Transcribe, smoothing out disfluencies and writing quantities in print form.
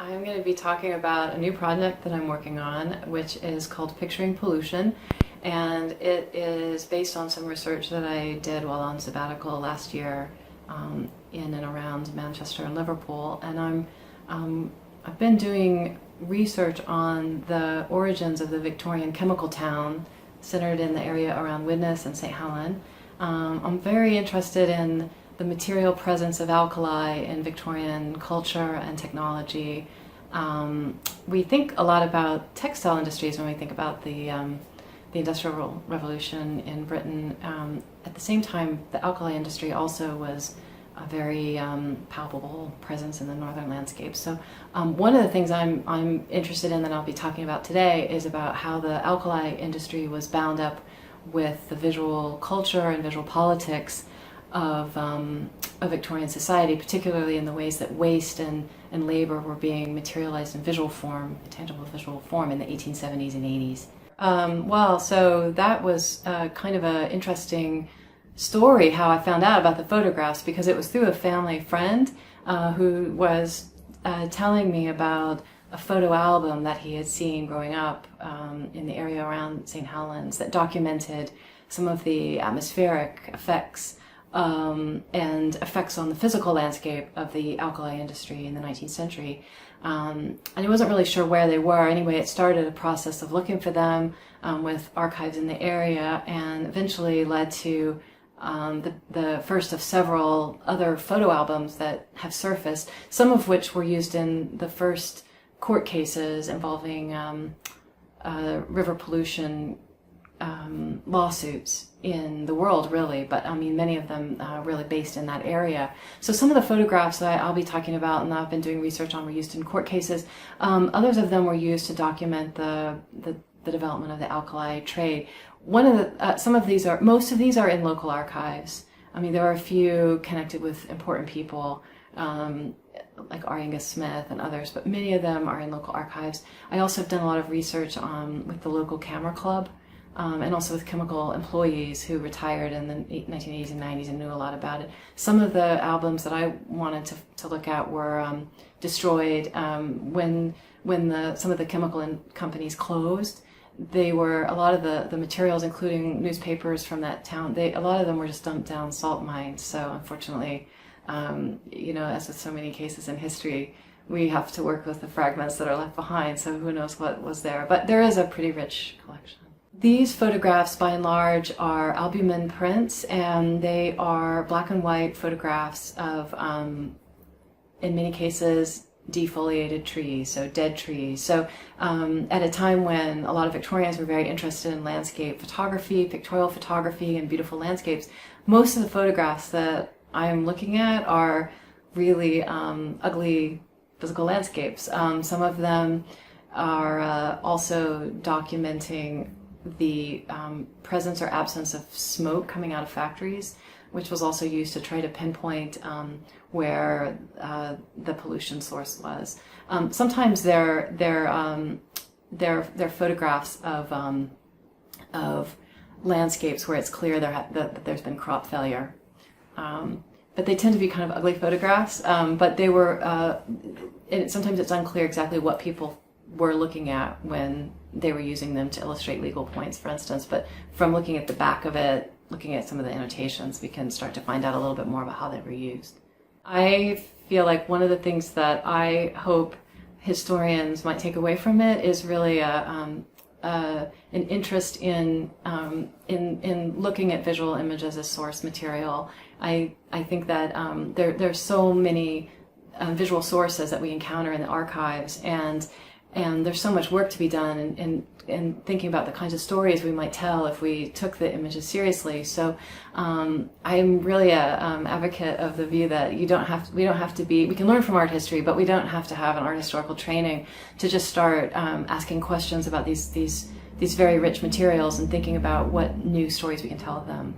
I'm going to be talking about a new project that I'm working on, which is called Picturing Pollution, and it is based on some research that I did while on sabbatical last year in and around Manchester and Liverpool. And I've been doing research on the origins of the Victorian chemical town centered in the area around Widnes and St. Helens. I'm very interested in the material presence of alkali in Victorian culture and technology. We think a lot about textile industries when we think about the Industrial Revolution in Britain. At the same time, the alkali industry also was a very palpable presence in the northern landscape. So one of the things I'm interested in that I'll be talking about today is about how the alkali industry was bound up with the visual culture and visual politics of Victorian society, particularly in the ways that waste and labor were being materialized in visual form, tangible visual form, in the 1870s and 80s. Well, so that was kind of an interesting story, how I found out about the photographs, because it was through a family friend who was telling me about a photo album that he had seen growing up in the area around St. Helens that documented some of the atmospheric effects and effects on the physical landscape of the alkali industry in the 19th century. And he wasn't really sure where they were. Anyway, it started a process of looking for them with archives in the area, and eventually led to the first of several other photo albums that have surfaced, some of which were used in the first court cases involving river pollution lawsuits in the world, really, but I mean many of them really based in that area. So some of the photographs that I'll be talking about and that I've been doing research on were used in court cases. Others of them were used to document the development of the alkali trade. Most of these are in local archives. I mean, there are a few connected with important people, like R. Angus Smith and others, but many of them are in local archives. I also have done a lot of research with the local camera club, and also with chemical employees who retired in the 1980s and 90s and knew a lot about it. Some of the albums that I wanted to look at were destroyed when some of the chemical companies closed. A lot of the materials, including newspapers from that town, a lot of them were just dumped down salt mines. So unfortunately, as with so many cases in history, we have to work with the fragments that are left behind. So who knows what was there? But there is a pretty rich collection. These photographs, by and large, are albumin prints, and they are black and white photographs of, in many cases, defoliated trees, so dead trees. So at a time when a lot of Victorians were very interested in landscape photography, pictorial photography, and beautiful landscapes, most of the photographs that I'm looking at are really ugly physical landscapes. Some of them are also documenting the presence or absence of smoke coming out of factories, which was also used to try to pinpoint where the pollution source was. Sometimes they're photographs of landscapes where it's clear that there's been crop failure. But they tend to be kind of ugly photographs. But they were, and sometimes it's unclear exactly what people were looking at when they were using them to illustrate legal points, for instance. But from looking at the back of it, looking at some of the annotations, we can start to find out a little bit more about how they were used. I feel like one of the things that I hope historians might take away from it is really an interest in looking at visual images as source material. I think that there's so many visual sources that we encounter in the archives, and there's so much work to be done in thinking about the kinds of stories we might tell if we took the images seriously. So I'm really an advocate of the view that we can learn from art history, but we don't have to have an art historical training to just start asking questions about these very rich materials and thinking about what new stories we can tell of them.